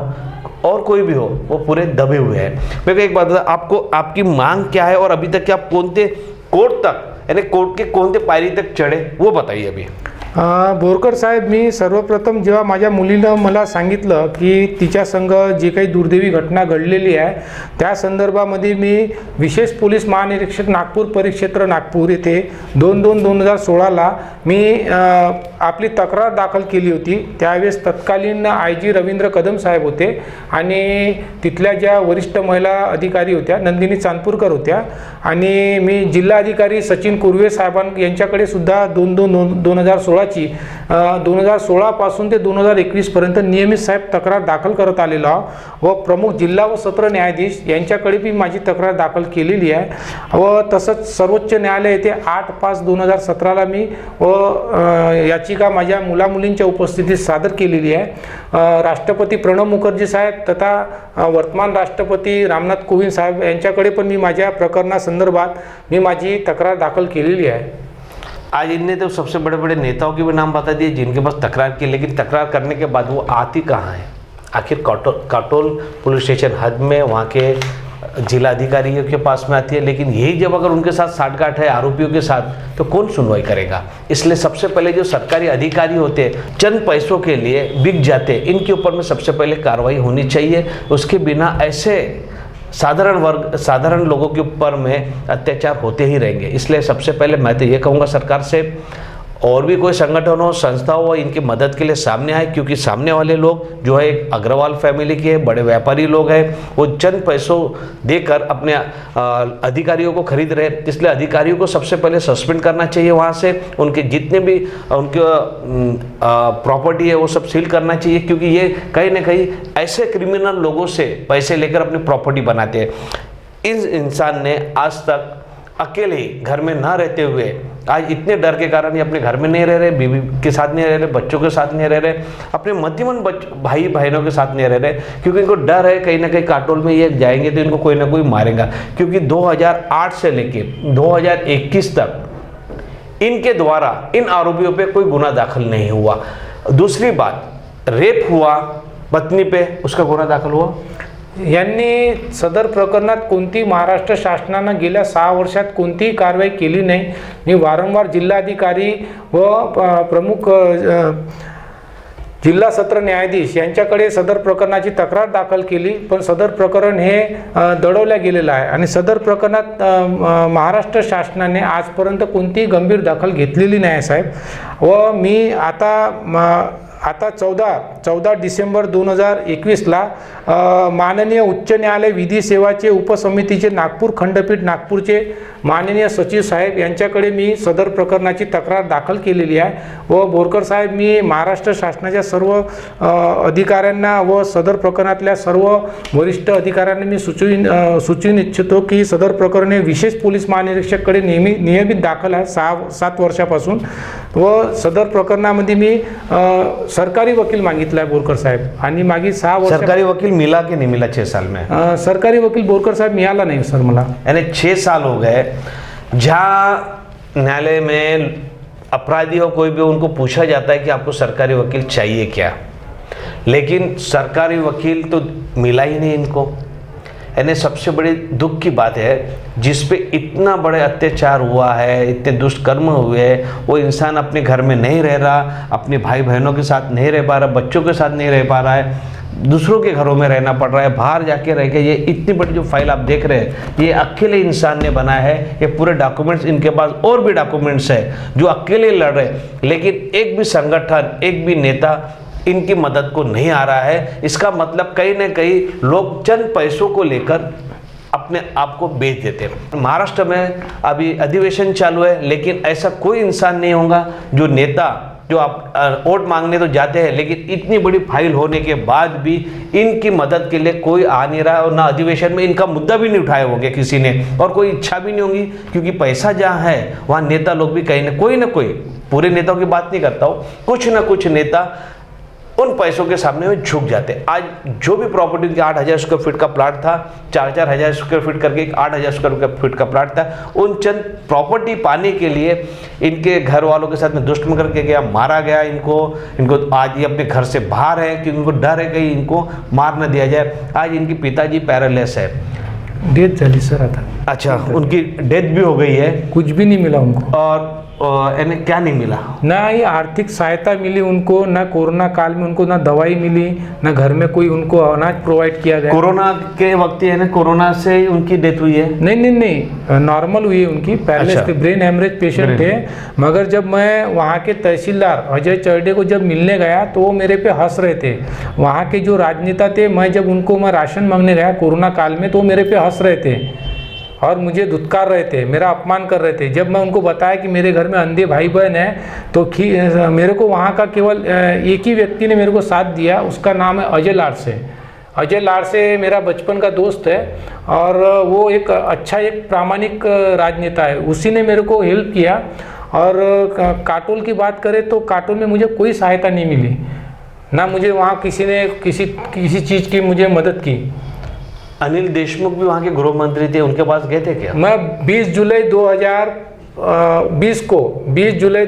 और कोई भी हो, वो पूरे दबे हुए हैं. मेरे को एक बात बता, आपको आपकी मांग क्या है और अभी तक क्या कोणते कोर्ट तक यानी कोर्ट के कोणते पायरी तक चढे वो बताइए अभी. बोरकर साहेब, मी सर्वप्रथम जेव्हा माझ्या मुलीनं मला सांगितलं की तिच्या संग जी काही दुर्दैवी घटना घडलेली आहे त्या संदर्भामध्ये मी विशेष पोलीस महानिरीक्षक नागपूर परिक्षेत्र नागपूर येथे 2/2/2016ला मी आपली तक्रार दाखल केली होती. त्यावेळेस तत्कालीन IG रवींद्र कदम साहेब होते आणि तिथल्या ज्या वरिष्ठ महिला अधिकारी होत्या नंदिनी चांदपूरकर होत्या आणि मी जिल्हाधिकारी सचिन कुर्वे साहेबां यांच्याकडे सुद्धा 2/2/2016ची 2016 पासून ते 2021 पर्यंत नियमित साहेब तक्रार दाखल करत आलेलो आहो व प्रमुख जिल्हा व सत्र न्यायाधीश यांच्याकडे भी माझी तक्रार दाखल केलेली आहे व तसंच सर्वोच्च न्यायालय येथे 8/5/2017ला मी व याचिका माझ्या मुलामुलींच्या उपस्थितीत सादर केलेली आहे. राष्ट्रपती प्रणव मुखर्जी साहेब तथा वर्तमान राष्ट्रपती रामनाथ कोविंद साहेब यांच्याकडे पण मी माझ्या प्रकरणासंदर्भात मी माझी तक्रार दाखल केलेली आहे. आज इनने तो सबसे बड़े बड़े नेताओं के भी नाम बता दिए जिनके पास तकरार की, लेकिन तकरार करने के बाद वो आती कहाँ है. आखिर काटोल पुलिस स्टेशन हद में वहाँ के जिला अधिकारियों के पास में आती है. लेकिन यही जब अगर उनके साथ साठगांठ है आरोपियों के साथ तो कौन सुनवाई करेगा. इसलिए सबसे पहले जो सरकारी अधिकारी होते हैं चंद पैसों के लिए बिक जाते हैं, इनके ऊपर में सबसे पहले कार्रवाई होनी चाहिए. उसके बिना ऐसे साधारण लोगों के ऊपर में अत्याचार होते ही रहेंगे. इसलिए सबसे पहले मैं तो ये कहूँगा सरकार से और भी कोई संगठन हो संस्था हो इनकी मदद के लिए सामने आए, क्योंकि सामने वाले लोग जो है एक अग्रवाल फैमिली के बड़े व्यापारी लोग हैं, वो चंद पैसों देकर अपने अधिकारियों को खरीद रहे हैं. इसलिए अधिकारियों को सबसे पहले सस्पेंड करना चाहिए वहाँ से. उनके जितने भी उनके प्रॉपर्टी है वो सब सील करना चाहिए, क्योंकि ये कहीं ना कहीं ऐसे क्रिमिनल लोगों से पैसे लेकर अपनी प्रॉपर्टी बनाते हैं. इस इंसान ने आज तक अकेले ही घर में ना रहते हुए आज इतने डर के कारण ये अपने घर में नहीं रह रहे, बीवी के साथ नहीं रह रहे, बच्चों के साथ नहीं रह रहे, अपने मध्यमन भाई बहनों के साथ नहीं रह रहे, क्योंकि इनको डर है कहीं ना कहीं काटोल में ये जाएंगे तो इनको कोई ना कोई मारेगा. क्योंकि 2008 से लेके 2021 तक इनके द्वारा इन आरोपियों पे कोई गुना दाखिल नहीं हुआ. दूसरी बात, रेप हुआ पत्नी पे, उसका गुना दाखल हुआ. यांनी सदर प्रकरणात कोणती महाराष्ट्र शासनानं गेल्या 6 वर्षात कोणतीही कारवाई केली नाही. मी वारंवार जिल्हाधिकारी व प्रमुख जिल्हा सत्र न्यायाधीश यांच्याकडे सदर प्रकरणाची तक्रार दाखल केली, पण सदर प्रकरण हे दडवल्या गेलेलं आहे आणि सदर प्रकरणात महाराष्ट्र शासनाने आजपर्यंत कोणतीही गंभीर दखल घेतलेली नाही साहेब. व मी आता 14 डिसेंबर 2021ला माननीय उच्च न्यायालय विधी सेवाचे उपसमितीचे नागपूर खंडपीठ नागपूरचे माननीय सचिव साहेब यांच्याकडे मी सदर प्रकरणाची तक्रार दाखल केलेली आहे व बोरकर साहेब, मी महाराष्ट्र शासनाच्या सर्व अधिकाऱ्यांना व सदर प्रकरणातल्या सर्व वरिष्ठ अधिकाऱ्यांना मी सुचवून इच्छितो की सदर प्रकरणे विशेष पोलीस महानिरीक्षककडे नियमित दाखल आहे 6-7 वर्षापासून व सदर प्रकरणामध्ये मी सरकारी वकील मागितला आहे बोरकर साहेब आणि मागील 6 वर्ष सरकारी वकील मिला कि नहीं मिला 6 साल में? सरकारी वकील बोरकर साहब मिला नहीं सर मला, यानी 6 साल हो गए जहाँ न्यायालय में अपराधी हो कोई भी उनको पूछा जाता है कि आपको सरकारी वकील चाहिए क्या, लेकिन सरकारी वकील तो मिला ही नहीं इनको। यानी सबसे बड़ी दुख की बात है जिस पे इतना बड़े अत्याचार हुआ है, इतने दुष्कर्म हुए हैं, वो इंसान अपने घर में नहीं रह रहा, अपने भाई बहनों के साथ नहीं रह पा रहा, बच्चों के साथ नहीं रह पा रहा है, दूसरों के घरों में रहना पड़ रहा है, बाहर जाके रह के। ये इतनी बड़ी जो फाइल आप देख रहे हैं ये अकेले इंसान ने बनाया है। ये पूरे डॉक्यूमेंट्स इनके पास और भी डॉक्यूमेंट्स है जो अकेले लड़ रहे हैं, लेकिन एक भी संगठन, एक भी नेता इनकी मदद को नहीं आ रहा है। इसका मतलब कहीं ना कहीं लोग चंद पैसों को लेकर अपने आप को बेच देते हैं। महाराष्ट्र में अभी अधिवेशन चालू है, लेकिन ऐसा कोई इंसान नहीं होगा जो नेता जो आप वोट मांगने तो जाते हैं, लेकिन इतनी बड़ी फाइल होने के बाद भी इनकी मदद के लिए कोई आ नहीं रहा और ना अधिवेशन में इनका मुद्दा भी नहीं उठाया होगा किसी ने, और कोई इच्छा भी नहीं होगी, क्योंकि पैसा जहाँ है वहाँ नेता लोग भी कहीं ना कोई पूरे नेताओं की बात नहीं करता हूँ, कुछ ना कुछ नेता उन पैसों के सामने में झुक जाते। आज जो भी प्रॉपर्टी उनके 8,000 स्क्वायर फीट का प्लाट था, 4-4 हज़ार स्क्वायर फीट करके 8,000 स्क्वायर फीट का प्लाट था, उन चंद प्रॉपर्टी पाने के लिए इनके घर वालों के साथ में दुष्कर्म करके गया, मारा गया इनको आज ये अपने घर से बाहर है क्योंकि उनको डर है कहीं इनको मार न दिया जाए। आज इनकी पिताजी पैरालाइज है, डेथ झाली सर आता। अच्छा, उनकी डेथ भी हो गई है, कुछ भी नहीं मिला उनको। और इन्हें क्या नहीं मिला? ना ही आर्थिक सहायता मिली उनको, ना कोरोना काल में उनको ना दवाई मिली, ना घर में कोई उनको अनाज प्रोवाइड किया गया। कोरोना के वक्त है ना, कोरोना से उनकी डेथ हुई है? नहीं, नॉर्मल हुई है उनकी, पैरालिसिस अच्छा। थे, ब्रेन हेमरेज पेशेंट थे। मगर जब मैं वहाँ के तहसीलदार अजय चर्डे को जब मिलने गया तो वो मेरे पे हंस रहे थे। वहाँ के जो राजनेता थे, मैं जब उनको राशन मांगने गया कोरोना काल में तो वो मेरे पे हंस रहे थे और मुझे धुतकार रहे थे, मेरा अपमान कर रहे थे। जब मैं उनको बताया कि मेरे घर में अंधे भाई बहन हैं तो मेरे को वहाँ का केवल एक ही व्यक्ति ने मेरे को साथ दिया, उसका नाम है अजय लाडसे। अजय लाडसे मेरा बचपन का दोस्त है और वो एक प्रामाणिक राजनेता है, उसी ने मेरे को हेल्प किया। और काटोल की बात करें तो काटोल में मुझे कोई सहायता नहीं मिली, ना मुझे वहाँ किसी ने किसी चीज़ की मुझे मदद की। अनिल देशमुख भी वहाँ के गृह मंत्री थे, उनके पास गए थे क्या? मैं 20 जुलाई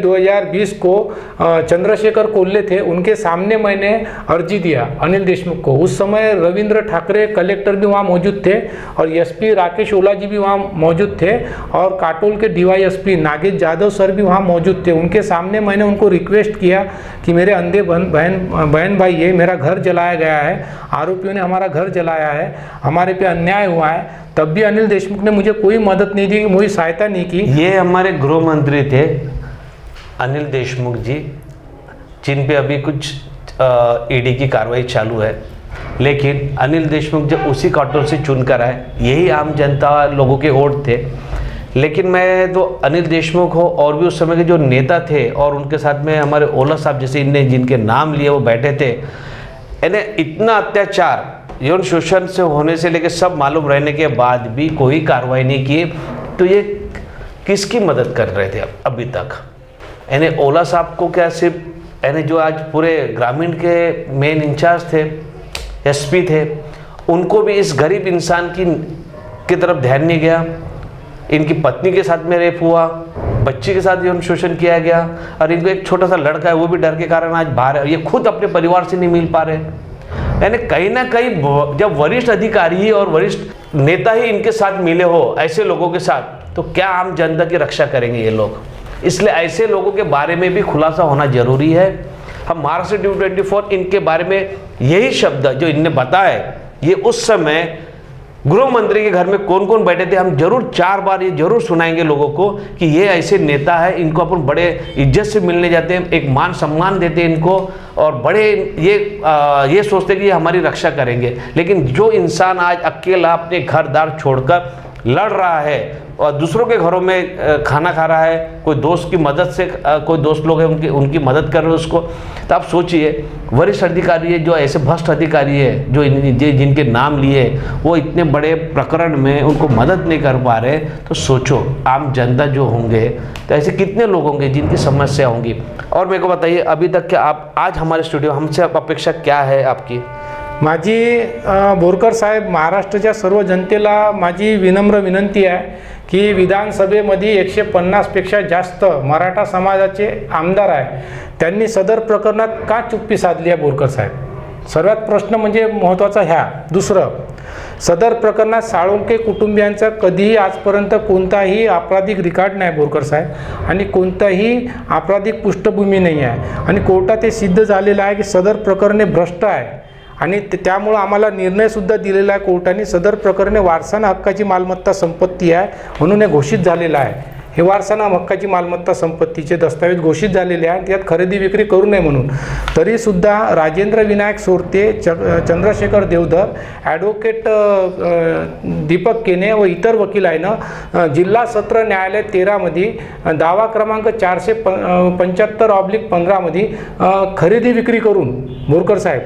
2020 को चंद्रशेखर कोल्हे थे, उनके सामने मैंने अर्जी दिया अनिल देशमुख को। उस समय रविंद्र ठाकरे कलेक्टर भी वहाँ मौजूद थे और एसपी राकेश ओला जी भी वहाँ मौजूद थे और काटोल के DYSP नागेश यादव सर भी वहाँ मौजूद थे। उनके सामने मैंने उनको रिक्वेस्ट किया कि मेरे अंधे बहन भाई है, मेरा घर जलाया गया है, आरोपियों ने हमारा घर जलाया है, हमारे पे अन्याय हुआ है। तब भी अनिल देशमुख ने मुझे कोई मदद नहीं दी, कोई सहायता नहीं की। ये हमारे गृह मंत्री थे अनिल देशमुख जी, जिन पे अभी कुछ ईडी की कार्रवाई चालू है, लेकिन अनिल देशमुख जब उसी काटोल से चुनकर आए, यही आम जनता लोगों के वोट थे। लेकिन मैं तो अनिल देशमुख हो और भी उस समय के जो नेता थे और उनके साथ में हमारे ओला साहब जैसे इनने जिनके नाम लिए वो बैठे थे, इन्हें इतना अत्याचार यौन शोषण से होने से लेकर सब मालूम रहने के बाद भी कोई कार्रवाई नहीं की, तो ये किसकी मदद कर रहे थे अभी तक? इन्हें ओला साहब को क्या सिर्फ इन्हें जो आज पूरे ग्रामीण के मेन इंचार्ज थे, SP थे, उनको भी इस गरीब इंसान की तरफ ध्यान नहीं गया। इनकी पत्नी के साथ में रेप हुआ, बच्ची के साथ यौन शोषण किया गया और इनको एक छोटा सा लड़का है, वो भी डर के कारण आज बाहर है, ये खुद अपने परिवार से नहीं मिल पा रहे। यानी कहीं ना कहीं जब वरिष्ठ अधिकारी और वरिष्ठ नेता ही इनके साथ मिले हो ऐसे लोगों के साथ, तो क्या आम जनता की रक्षा करेंगे ये लोग? इसलिए ऐसे लोगों के बारे में भी खुलासा होना जरूरी है। हम महाराष्ट्र T24 इनके बारे में यही शब्द जो इनने बताए, ये उस समय गृह मंत्री के घर में कौन कौन बैठे थे, हम जरूर 4 बार ये जरूर सुनाएंगे लोगों को कि ये ऐसे नेता है, इनको अपन बड़े इज्जत से मिलने जाते हैं, एक मान सम्मान देते हैं इनको, और बड़े ये सोचते हैं कि ये हमारी रक्षा करेंगे। लेकिन जो इंसान आज अकेला अपने घर दार छोड़कर लड़ रहा है और दूसरों के घरों में खाना खा रहा है, कोई दोस्त की मदद से, कोई दोस्त लोग हैं उनकी मदद कर रहे हैं उसको, तो आप सोचिए वरिष्ठ अधिकारी है, जो ऐसे भ्रष्ट अधिकारी है, जो जिनके नाम लिए वो इतने बड़े प्रकरण में उनको मदद नहीं कर पा रहे, तो सोचो आम जनता जो होंगे तो ऐसे कितने लोग होंगे जिनकी समस्या होंगी। और मेरे को बताइए अभी तक कि आप आज हमारे स्टुडिओ हमसे अपेक्षा क्या है आपकी? माझी बोरकर साहेब, महाराष्ट्राच्या सर्व जनतेला माझी विनम्र विनंती आहे की विधानसभेमध्ये 150पेक्षा जास्त मराठा समाजाचे आमदार आहे, त्यांनी सदर प्रकरणात का चुप्पी साधली आहे बोरकर साहेब? सर्वात प्रश्न म्हणजे महत्त्वाचा ह्या. दुसरं, सदर प्रकरणात साळुंके कुटुंबियांचा कधीही आजपर्यंत कोणताही आपराधिक रेकॉर्ड नाही बोरकर साहेब, आणि कोणताही आपराधिक पृष्ठभूमी नाही आहे, आणि कोर्टात हे सिद्ध झालेलं आहे की सदर प्रकरणे भ्रष्ट आहे, आणि त्यामुळं आम्हाला निर्णयसुद्धा दिलेला आहे कोर्टाने, सदर प्रकरणे वारसाना हक्काची मालमत्ता संपत्ती आहे म्हणून हे घोषित झालेलं आहे. हे वारसाना हक्काची मालमत्ता संपत्तीचे दस्तावेज घोषित झालेले आहे, त्यात खरेदी विक्री करू नये म्हणून. तरीसुद्धा राजेंद्र विनायक सोरते, चंद्रशेखर देवधर, ॲडव्होकेट दीपक केने व इतर वकिलांनं जिल्हा सत्र न्यायालय 13मध्ये दावा क्रमांक 475/15 मध्ये खरेदी विक्री करून, बोरकर साहेब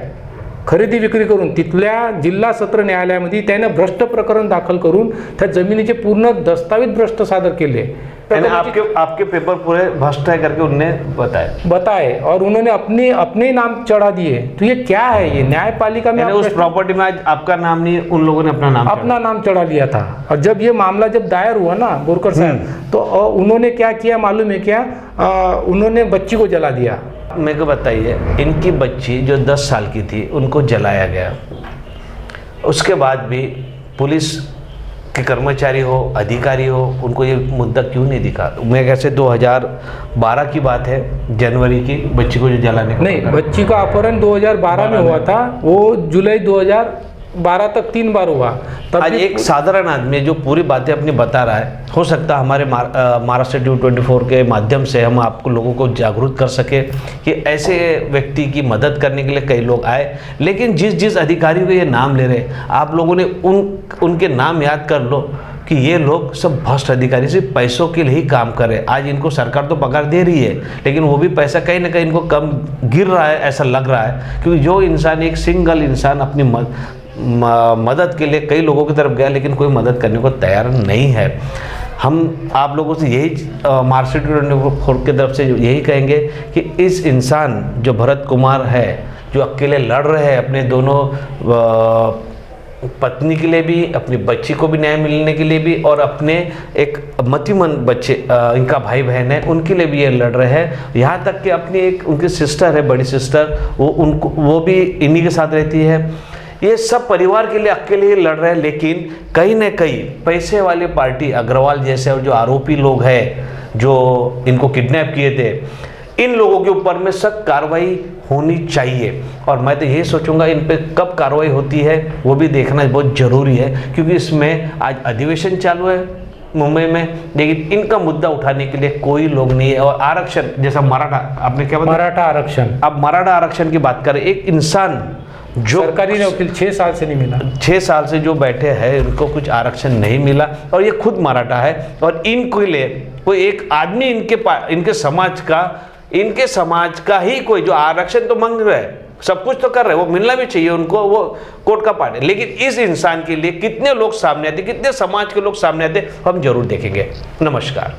खरेदी विक्री करून तिथल्या जिल्हा सत्र न्यायालयामध्ये त्याने भ्रष्ट प्रकरण दाखल करून त्या जमिनीचे पूर्ण दस्तावेज भ्रष्ट सादर केले. आपके पेपर पूरे भ्रष्ट है करके उन्होंने बताए और उन्होंने अपने नाम चढ़ा दिए. तो ये क्या है? ये न्यायपालिका में उस प्रॉपर्टी में आज आपका नाम नहीं, उन लोगों ने अपना नाम चढ़ा लिया था. और जब ये मामला जब दायर हुआ ना बोरकर साहब, तो उन्होंने क्या किया मालूम है क्या? उन्होंने बच्ची को जला दिया. मेरे को बताइए, इनकी बच्ची जो 10 साल की थी उनको जलाया गया, उसके बाद भी पुलिस के कर्मचारी हो, अधिकारी हो, उनको ये मुद्दा क्यों नहीं दिखा? मैं कैसे 2012 की बात है, जनवरी की, बच्ची को जो जलाने का नहीं, बच्ची का अपहरण 2012 में हुआ था, वो जुलाई 2012 तक 3 बार हुआ. आज एक साधारण आदमी जो पूरी बातें अपनी बता रहा है, हो सकता है हमारे महाराष्ट्र टीवी 24 के माध्यम से हम आपको लोगों को जागरूक कर सके कि ऐसे व्यक्ति की मदद करने के लिए कई लोग आए. लेकिन जिस अधिकारी को ये नाम ले रहे, आप लोगों ने उनके नाम याद कर लो कि ये लोग सब भ्रष्ट अधिकारी सिर्फ पैसों के लिए ही काम कर रहे हैं. आज इनको सरकार तो पगार दे रही है, लेकिन वो भी पैसा कहीं ना कहीं इनको कम गिर रहा है, ऐसा लग रहा है. क्योंकि जो इंसान, एक सिंगल इंसान अपनी मदद के लिए कई लोगों की तरफ गया, लेकिन कोई मदद करने को तैयार नहीं है. हम आप लोगों से यही महाराष्ट्र टीवी 24 की तरफ से यही कहेंगे कि इस इंसान जो भरत कुमार है, जो अकेले लड़ रहे हैं अपने दोनों पत्नी के लिए भी, अपनी बच्ची को भी न्याय मिलने के लिए भी, और अपने एक मतिमंद बच्चे इनका भाई बहन है उनके लिए भी ये लड़ रहे हैं. यहाँ तक कि अपनी एक उनकी सिस्टर है, बड़ी सिस्टर, वो भी इन्हीं के साथ रहती है. ये सब परिवार के लिए अकेले ही लड़ रहे हैं. लेकिन कहीं न कहीं पैसे वाली पार्टी, अग्रवाल जैसे और जो आरोपी लोग हैं जो इनको किडनैप किए थे, इन लोगों के ऊपर में सख्त कार्रवाई होनी चाहिए. और मैं तो ये सोचूंगा इन पे कब कार्रवाई होती है वो भी देखना बहुत ज़रूरी है, क्योंकि इसमें आज अधिवेशन चालू है मुंबई में, लेकिन इनका मुद्दा उठाने के लिए कोई लोग नहीं है. और आरक्षण, जैसा मराठा, आपने क्या बताया? मराठा आरक्षण. अब मराठा आरक्षण की बात करें, एक इंसान जो सरकारी नौकरी 6 साल से नहीं मिला, 6 साल से जो बैठे हैं उनको कुछ आरक्षण नहीं मिला, और ये खुद मराठा है. और इनको लिए कोई एक आदमी इनके समाज का ही कोई जो आरक्षण तो मांग रहा है, सब कुछ तो कर रहे हैं, वो मिलना भी चाहिए उनको, वो कोर्ट का पार्ट है. लेकिन इस इंसान के लिए कितने लोग सामने आते, कितने समाज के लोग सामने आते, हम जरूर देखेंगे. नमस्कार.